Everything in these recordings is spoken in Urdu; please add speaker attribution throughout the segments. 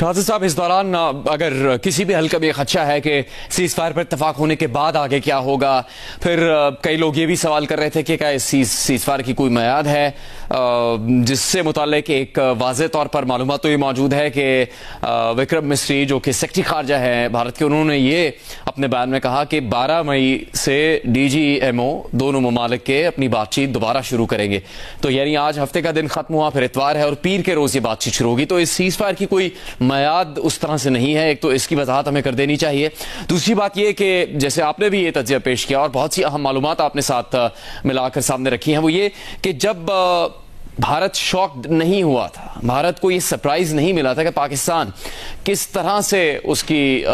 Speaker 1: شاہزاد صاحب، اس دوران اگر کسی بھی حلقہ میں خدشہ ہے کہ سیز فائر پر اتفاق ہونے کے بعد آگے کیا ہوگا، پھر کئی لوگ یہ بھی سوال کر رہے تھے کہ کیا اس سیز فائر کی کوئی میعاد ہے، جس سے متعلق ایک واضح طور پر معلومات تو یہ موجود ہے کہ وکرم مسری جو کہ سیکرٹری خارجہ ہیں بھارت کے، انہوں نے یہ اپنے بیان میں کہا کہ 12 مئی سے ڈی جی ایم او دونوں ممالک کے اپنی بات چیت دوبارہ شروع کریں گے۔ تو یعنی آج ہفتے کا دن ختم ہوا، پھر اتوار ہے اور پیر کے روز یہ بات چیت شروع ہوگی۔ تو اس سیز فائر کی کوئی میعاد اس طرح سے نہیں ہے، ایک تو اس کی وضاحت ہمیں کر دینی چاہیے۔ دوسری بات یہ کہ جیسے آپ نے بھی یہ تجزیہ پیش کیا اور بہت سی اہم معلومات آپ نے ساتھ ملا کر سامنے رکھی ہیں، وہ یہ کہ جب بھارت شاکڈ نہیں ہوا تھا، بھارت کو یہ سرپرائز نہیں ملا تھا کہ پاکستان کس طرح سے اس کی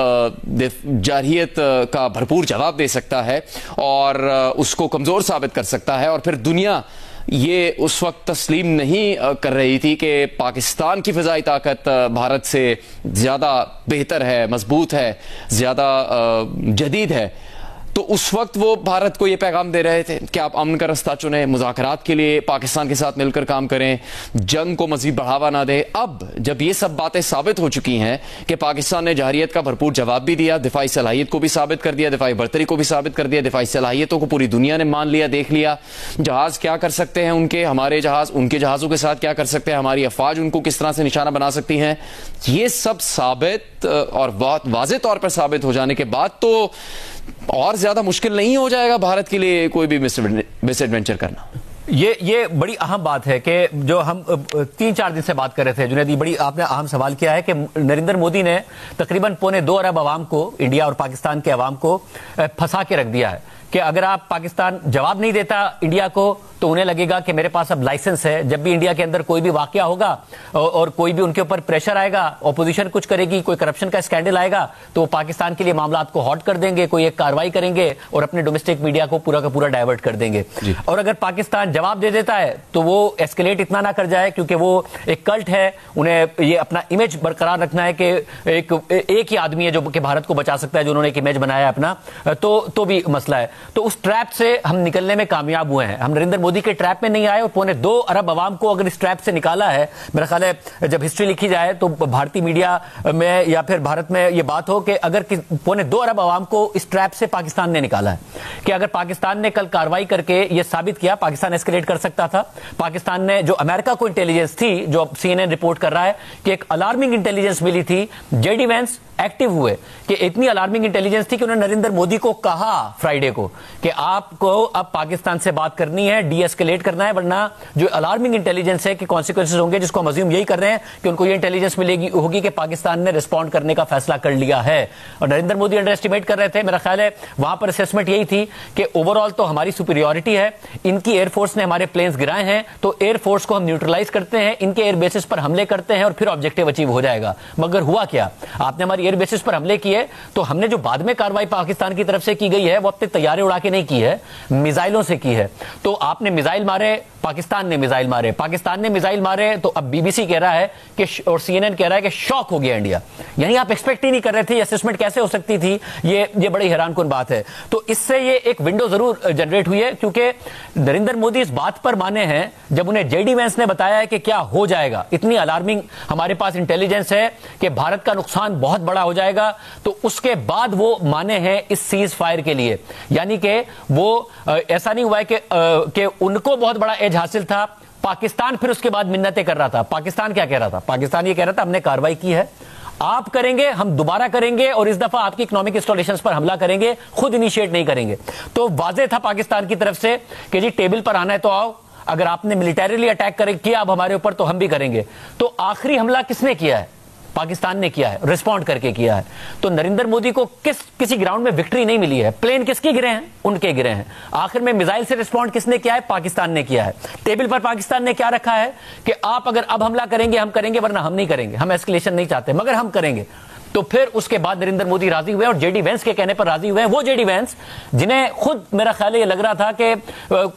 Speaker 1: جارحیت کا بھرپور جواب دے سکتا ہے اور اس کو کمزور ثابت کر سکتا ہے، اور پھر دنیا یہ اس وقت تسلیم نہیں کر رہی تھی کہ پاکستان کی فضائی طاقت بھارت سے زیادہ بہتر ہے، مضبوط ہے، زیادہ جدید ہے، تو اس وقت وہ بھارت کو یہ پیغام دے رہے تھے کہ آپ امن کا رستہ چنیں، مذاکرات کے لیے پاکستان کے ساتھ مل کر کام کریں، جنگ کو مزید بڑھاوا نہ دیں۔ اب جب یہ سب باتیں ثابت ہو چکی ہیں کہ پاکستان نے جارحیت کا بھرپور جواب بھی دیا، دفاعی صلاحیت کو بھی ثابت کر دیا، دفاعی برتری کو بھی ثابت کر دیا، دفاعی صلاحیتوں کو پوری دنیا نے مان لیا، دیکھ لیا، جہاز کیا کر سکتے ہیں ان کے، ہمارے جہاز ان کے جہازوں کے ساتھ کیا کر سکتے ہیں، ہماری افواج ان کو کس طرح سے نشانہ بنا سکتی ہیں، یہ سب ثابت اور بہت واضح طور پر ثابت ہو جانے کے بعد تو اور زیادہ مشکل نہیں ہو جائے گا بھارت کے لیے کوئی بھی مس ایڈونچر کرنا۔
Speaker 2: یہ بڑی اہم بات ہے کہ جو ہم 3-4 دن سے بات کر رہے تھے جنید، بڑی آپ نے اہم سوال کیا ہے کہ نریندر مودی نے تقریباً 2.25 ارب عوام کو، انڈیا اور پاکستان کے عوام کو پھنسا کے رکھ دیا ہے کہ اگر آپ پاکستان جواب نہیں دیتا انڈیا کو تو انہیں لگے گا کہ میرے پاس اب لائسنس ہے، جب بھی انڈیا کے اندر کوئی بھی واقعہ ہوگا اور کوئی بھی ان کے اوپر پریشر آئے گا، اپوزیشن کچھ کرے گی، کوئی کرپشن کا اسکینڈل آئے گا تو وہ پاکستان کے لیے معاملات کو ہاٹ کر دیں گے، کوئی ایک کاروائی کریں گے اور اپنے ڈومیسٹک میڈیا کو پورا کا پورا ڈائیورٹ کر دیں گے۔ اور اگر پاکستان جواب دے دیتا ہے تو وہ ایسکیلیٹ اتنا نہ کر جائے، کیونکہ وہ ایک کلٹ ہے، انہیں یہ اپنا امیج برقرار رکھنا ہے کہ ایک ہی آدمی ہے جو کہ بھارت کو بچا سکتا ہے، جو انہوں نے ایک امیج بنایا ہے اپنا، تو بھی مسئلہ ہے۔ تو اس ٹریپ سے ہم نکلنے میں کامیاب ہوئے ہیں، ہم نریندر مودی کے ٹریپ میں نہیں آئے، اور 2.25 ارب عوام کو اگر اس ٹریپ سے نکالا ہے، میرا خیال ہے جب ہسٹری لکھی جائے تو بھارتی میڈیا میں یا پھر بھارت میں یہ بات ہو کہ اگر 2.25 ارب عوام کو اس ٹریپ سے پاکستان نے نکالا ہے، کہ اگر پاکستان نے کل کاروائی کر کے یہ ثابت کیا، پاکستان ایسکیلیٹ کر سکتا تھا۔ پاکستان نے جو امریکہ کو انٹیلیجنس تھی، جو سی این این رپورٹ کر رہا ہے کہ ایک الارمنگ انٹیلیجنس ملی تھی، جے ڈی وینس ایکٹیو ہوئے کہ اتنی الارمنگ انٹیلیجنس تھی کہ انہوں نے نریندر مودی کو کہا فرائیڈے کو کہ آپ کو اب پاکستان سے بات کرنی ہے، ڈی ایسکیلیٹ کرنا ہے، ورنہ جو الارمنگ انٹیلیجنس ہے کہ کانسیکوینسز ہوں گے، جس کو ہم ازیوم یہی کر رہے ہیں کہ ان کو یہ انٹیلیجنس ملے گی ہوگی کہ پاکستان نے ریسپونڈ کرنے کا فیصلہ کر لیا ہے۔ اور نریندر مودی انڈر ایسٹیمیٹ کر رہے تھے، میرا خیال ہے وہاں پر اسیسمنٹ یہی تھی کہ اوور آل تو ہماری سپیریورٹی ہے، ان کی ایئر فورس نے ہمارے پلینز گرائے ہیں تو ایئر فورس کو ہم نیوٹرلائز کرتے ہیں، ان کے ایئر بیسز پر حملے کرتے ہیں اور پھر آبجیکٹیو اچیو ہو جائے گا۔ مگر ہوا کیا، آپ نے ہماری ایئر بیسز پر حملے کیے تو ہم نے جو بعد میں کاروائی پاکستان کی طرف سے کی گئی ہے وہ اپنے طیارے اڑا کے نہیں کی ہے، میزائلوں سے کی ہے۔ تو آپ نے میزائل مارے، پاکستان نے میزائل مارے، پاکستان نے میزائل مارے، تو اب بی بی سی کہہ رہا ہے کہ اور سی این این کہہ رہا ہے کہ شاک ہو گیا انڈیا، یعنی آپ ایکسپیکٹ ہی نہیں کر رہے تھے، یہ اسسمنٹ کیسے ہو سکتی تھی، یہ بڑی حیران کن بات ہے۔ تو اس سے یہ ایک ونڈو ضرور جنریٹ ہوئی ہے، کیونکہ نریندر مودی اس بات پر مانے ہیں جب انہیں جے ڈی وینس نے بتایا ہے کہ کیا ہو جائے گا، اتنی الارمنگ ہمارے پاس انٹیلیجنس ہے کہ بھارت کا نقصان بہت بڑا ہو جائے گا، تو اس کے بعد وہ مانے ہیں اس سیز فائر کے لیے۔ یعنی کہ وہ ایسا نہیں ہوا ہے کہ ان کو بہت بڑا ایج حاصل تھا، پاکستان پھر اس کے بعد منتیں کر رہا تھا۔ پاکستان کیا کہہ رہا تھا؟ پاکستان یہ کہہ رہا تھا ہم نے کاروائی کی ہے، آپ کریں گے، ہم دوبارہ کریں گے، اور اس دفعہ آپ کی اکنامک انسٹالیشنز پر حملہ کریں گے، خود انیشیٹ نہیں کریں گے۔ تو واضح تھا پاکستان کی طرف سے کہ جی ٹیبل پر آنا ہے تو آؤ، اگر آپ نے ملیٹریلی اٹیک کیا اب ہمارے اوپر تو ہم بھی کریں گے۔ تو آخری حملہ کس نے کیا ہے؟ پاکستان نے کیا ہے، ریسپونڈ کر کے کیا ہے۔ تو نریندر مودی کو کسی گراؤنڈ میں وکٹری نہیں ملی ہے، پلین کس کے گرے ہیں؟ ان کے گرے ہیں۔ آخر میں میزائل سے ریسپونڈ کس نے کیا ہے؟ پاکستان نے کیا ہے۔ ٹیبل پر پاکستان نے کیا رکھا ہے کہ آپ اگر اب حملہ کریں گے ہم کریں گے، ورنہ ہم نہیں کریں گے، ہم ایسکیلیشن نہیں چاہتے مگر ہم کریں گے۔ تو پھر اس کے بعد نریندر مودی راضی ہوئے اور جے ڈی وینس کے کہنے پر راضی ہوئے. وہ جے ڈی وینس جنہیں خود میرا خیال ہے یہ لگ رہا تھا کہ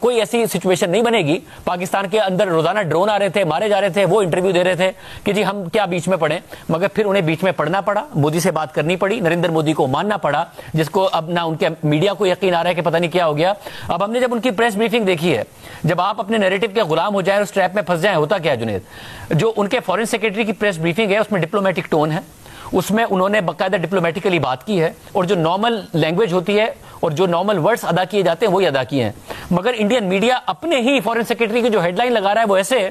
Speaker 2: کوئی ایسی سچویشن نہیں بنے گی, پاکستان کے اندر روزانہ ڈرون آ رہے تھے, مارے جا رہے تھے, وہ انٹرویو دے رہے تھے کہ جی ہم کیا بیچ میں پڑے, مگر پھر انہیں بیچ میں پڑنا پڑا, مودی سے بات کرنی پڑی, نریندر مودی کو ماننا پڑا, جس کو اب نہ ان کے میڈیا کو یقین آ رہا ہے کہ پتہ نہیں کیا ہو گیا. اب ہم نے جب ان کی پریس بریفنگ دیکھی ہے, جب آپ اپنے نیریٹو کے غلام ہو جائیں, اس ٹریپ میں پھنس جائیں, ہوتا کیا ہے جنید, جو ان کے فارن سیکرٹری کی پریس بریفنگ ہے اس میں ڈپلومیٹک ٹون ہے, اس میں انہوں نے باقاعدہ ڈپلومیٹکلی بات کی ہے, اور جو نارمل لینگویج ہوتی ہے اور جو نارمل ورڈز ادا کیے جاتے ہیں وہی ادا کیے ہیں. مگر انڈین میڈیا اپنے ہی فارن سیکرٹری کی جو ہیڈ لائن لگا رہا ہے وہ ایسے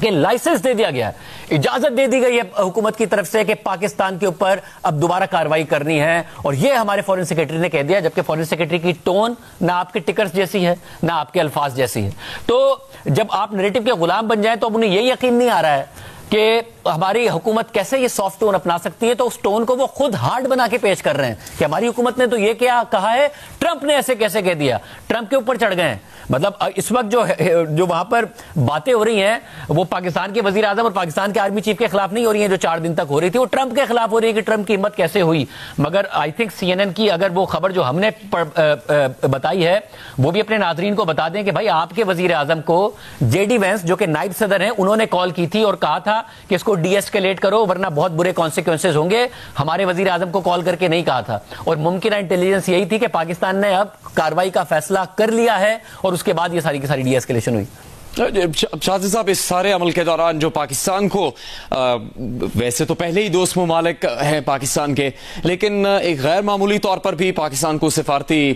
Speaker 2: کہ لائسنس دے دیا گیا ہے, اجازت دے دی گئی ہے حکومت کی طرف سے کہ پاکستان کے اوپر اب دوبارہ کارروائی کرنی ہے, اور یہ ہمارے فارن سیکرٹری نے کہہ دیا, جبکہ فارن سیکرٹری کی ٹون نہ آپ کے ٹکرز جیسی ہے نہ آپ کے الفاظ جیسی ہے. تو جب آپ نیریٹو کے غلام بن جائیں تو اب انہیں یہ یقین نہیں آ رہا ہے کہ ہماری حکومت کیسے یہ سافٹ ٹون اپنا سکتی ہے, تو اس ٹون کو وہ خود ہارڈ بنا کے پیش کر رہے ہیں کہ ہماری حکومت نے تو یہ کیا کہا ہے, ٹرمپ نے ایسے کیسے کہہ دیا, ٹرمپ کے اوپر چڑھ گئے ہیں. مطلب اس وقت جو وہاں پر باتیں ہو رہی ہیں وہ پاکستان کے وزیر اعظم اور پاکستان کے آرمی چیف کے خلاف نہیں ہو رہی ہیں جو 4 دن تک ہو رہی تھی, وہ ٹرمپ کے خلاف ہو رہی ہے کہ ٹرمپ کی ہمت کیسے ہوئی. مگر I think C N N کی اگر وہ خبر جو ہم نے بتائی ہے وہ بھی اپنے ناظرین کو بتا دیں کہ بھائی آپ کے وزیر اعظم کو جے ڈی وینس جو کہ نائب صدر ہیں انہوں نے کال کی تھی اور کہا تھا کہ اس کو ڈی ایسکیلیٹ کرو ورنہ بہت برے کانسیکوینسز ہوں گے. ہمارے وزیر اعظم کو کال کر کے نہیں کہا تھا, اور ممکنہ انٹیلیجنس یہی تھی کہ پاکستان نے اب کارروائی کا فیصلہ کر لیا ہے, اور اس کے بعد یہ ساری کی ساری ڈی ایسکیلیشن ہوئی.
Speaker 1: شاہزاد صاحب, اس سارے عمل کے دوران جو پاکستان کو ویسے تو پہلے ہی دوست ممالک ہیں پاکستان کے, لیکن ایک غیر معمولی طور پر بھی پاکستان کو سفارتی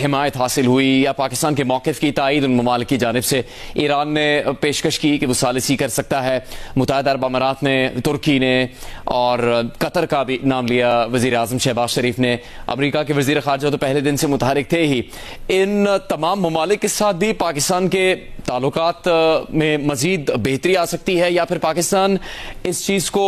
Speaker 1: حمایت حاصل ہوئی یا پاکستان کے موقف کی تائید ان ممالک کی جانب سے. ایران نے پیشکش کی کہ وہ ثالثی کر سکتا ہے, متحدہ عرب امارات نے, ترکی نے, اور قطر کا بھی نام لیا وزیر اعظم شہباز شریف نے, امریکہ کے وزیر خارجہ تو پہلے دن سے متحرک تھے ہی. ان تمام ممالک کے ساتھ بھی پاکستان کے تعلقات میں مزید بہتری آ سکتی ہے, یا پھر پاکستان اس چیز کو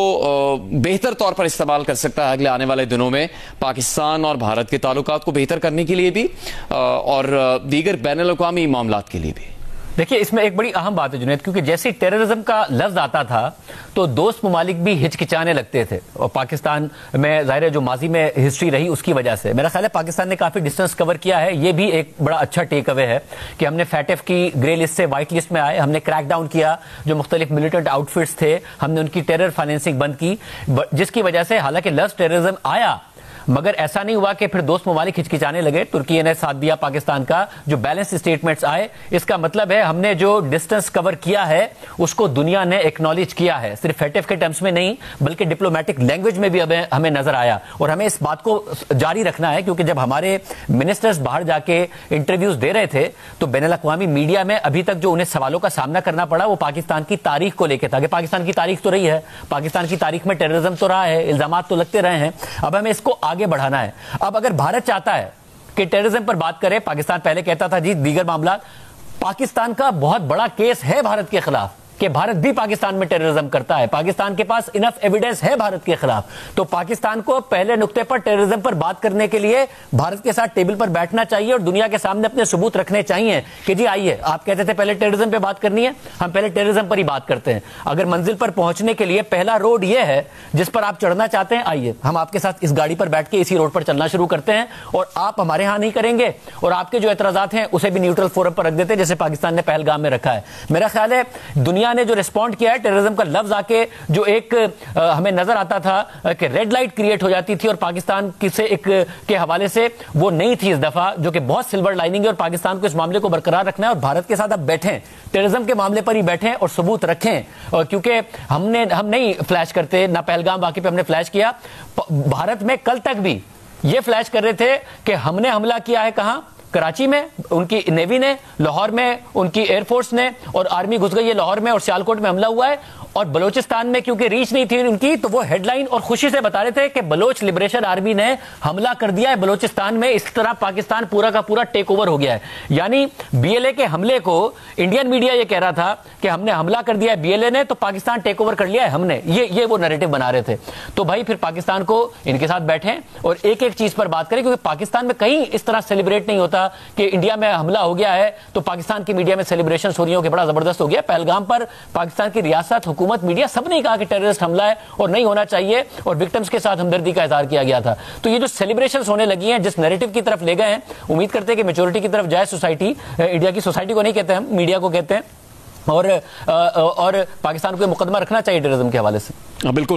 Speaker 1: بہتر طور پر استعمال کر سکتا ہے اگلے آنے والے دنوں میں پاکستان اور بھارت کے تعلقات کو بہتر کرنے کے لیے بھی اور دیگر بین الاقوامی معاملات کے لیے بھی؟
Speaker 2: دیکھیے اس میں ایک بڑی اہم بات ہے جنید, کیونکہ جیسے ٹیررزم کا لفظ آتا تھا تو دوست ممالک بھی ہچکچانے لگتے تھے, اور پاکستان میں ظاہر ہے جو ماضی میں ہسٹری رہی اس کی وجہ سے میرا خیال ہے پاکستان نے کافی ڈسٹنس کور کیا ہے. یہ بھی ایک بڑا اچھا ٹیک اوے ہے کہ ہم نے فیٹف کی گرے لسٹ سے وائٹ لسٹ میں آئے, ہم نے کریک ڈاؤن کیا جو مختلف ملیٹنٹ آؤٹ فٹس تھے, ہم نے ان کی ٹیرر فائنینسنگ بند کی, جس کی وجہ سے حالانکہ لفظ ٹیررزم آیا مگر ایسا نہیں ہوا کہ پھر دوست ممالک ہچکچانے لگے. ترکی نے ساتھ دیا پاکستان کا, جو بیلنس اسٹیٹمنٹس آئے, اس کا مطلب ہے ہم نے جو ڈسٹنس کور کیا ہے اس کو دنیا نے ایکنالج کیا ہے, صرف فیٹف کے ٹرمز میں نہیں بلکہ ڈپلومیٹک لینگویج میں بھی ہمیں نظر آیا, اور ہمیں اس بات کو جاری رکھنا ہے کیونکہ جب ہمارے منسٹرز باہر جا کے انٹرویوز دے رہے تھے تو بین الاقوامی میڈیا میں ابھی تک جو انہیں سوالوں کا سامنا کرنا پڑا وہ پاکستان کی تاریخ کو لے کے تھا کہ پاکستان کی تاریخ تو رہی ہے, پاکستان کی تاریخ میں ٹیررزم تو رہا ہے, الزامات تو لگتے رہے ہیں, اب ہمیں اس کو آگے بڑھانا ہے. اب اگر بھارت چاہتا ہے کہ ٹیررزم پر بات کرے, پاکستان پہلے کہتا تھا جی دیگر معاملات, پاکستان کا بہت بڑا کیس ہے بھارت کے خلاف کہ بھارت بھی پاکستان میں ٹیررزم کرتا ہے, پاکستان کے پاس انف ایویڈنس ہے بھارت کے خلاف, تو پاکستان کو پہلے نقطے پر ٹیررزم پر بات کرنے کے لیے بھارت کے ساتھ ٹیبل پر بیٹھنا چاہیے اور دنیا کے سامنے اپنے ثبوت رکھنے چاہیے کہ جی آئیے, آپ کہتے تھے پہلے ٹیررزم پہ بات کرنی ہے, ہم پہلے ٹیررزم پر ہی بات کرتے ہیں. اگر منزل پر پہنچنے کے لیے پہلا روڈ یہ ہے جس پر آپ چڑھنا چاہتے ہیں, آئیے ہم آپ کے ساتھ اس گاڑی پر بیٹھ کے اسی روڈ پر چلنا شروع کرتے ہیں, اور آپ ہمارے ہاں نہیں کریں گے اور آپ کے جو اعتراضات ہیں اسے بھی نیوٹرل فورم پر رکھ دیتے ہیں جیسے پاکستان نے پہلگام میں رکھا ہے. میرا خیال ہے دنیا نے جو رسپونڈ کیا ہے ٹیررزم کا لفظ آ کے, جو ایک ہمیں نظر آتا تھا کہ ریڈ لائٹ کریٹ ہو جاتی تھی اور پاکستان سے ایک کے حوالے سے وہ نہیں تھی اس دفعہ, جو کہ بہت سلور لائننگ ہے, اور پاکستان کو اس معاملے کو برقرار رکھنا ہے اور بھارت کے ساتھ اب بیٹھیں, ٹیررزم کے معاملے پر ہی بیٹھیں اور ثبوت رکھیں, اور کیونکہ ہم نہیں فلیش کرتے, نہ پہلگام واقعے پہ ہم نے فلیش کیا, بھارت میں کل تک بھی یہ فلیش کر رہے تھے کہ ہم نے حملہ کیا ہے کہاں, کراچی میں ان کی نیوی نے, لاہور میں ان کی ایئر فورس نے, اور آرمی گھس گئی ہے لاہور میں, اور سیالکوٹ میں حملہ ہوا ہے, اور بلوچستان میں کیونکہ ریچ نہیں تھی ان کی تو وہ ہیڈ لائن اور خوشی سے بتا رہے تھے کہ بلوچ لبریشن آرمی نے حملہ کر دیا ہے بلوچستان میں, اس طرح پاکستان پورا کا پورا ٹیک اوور ہو گیا ہے. یعنی بی ایل اے کے حملے کو انڈین میڈیا یہ کہہ رہا تھا کہ ہم نے حملہ کر دیا ہے بی ایل اے نے, تو پاکستان ٹیک اوور کر لیا ہے ہم نے, یہ وہ نیریٹو بنا رہے تھے. تو بھائی پھر پاکستان کو ان کے ساتھ بیٹھیں اور ایک ایک چیز پر بات کریں, کیونکہ پاکستان میں کہیں اس طرح سیلیبریٹ نہیں ہوتا کہ انڈیا میں حملہ ہو گیا ہے تو پاکستان کی میڈیا میں سیلیبریشن ہو رہی ہوں کہ بڑا زبردست ہو گیا. پہلگام پر پاکستان کی ریاست حکومت حکومت, میڈیا, سب نے کہا کہ ٹیررسٹ حملہ ہے اور نہیں ہونا چاہیے, اور وکٹمز کے ساتھ ہمدردی کا اظہار کیا گیا تھا. تو یہ جو سیلیبریشنز ہونے لگی ہیں, جس نیریٹو کی طرف لے گئے ہیں, امید کرتے ہیں کہ میچورٹی کی طرف جائے سوسائٹی. انڈیا کی سوسائٹی کو نہیں کہتے ہم, میڈیا کو کہتے ہیں, اور پاکستان کو مقدمہ رکھنا چاہیے ٹیررزم کے حوالے سے.
Speaker 1: بالکل.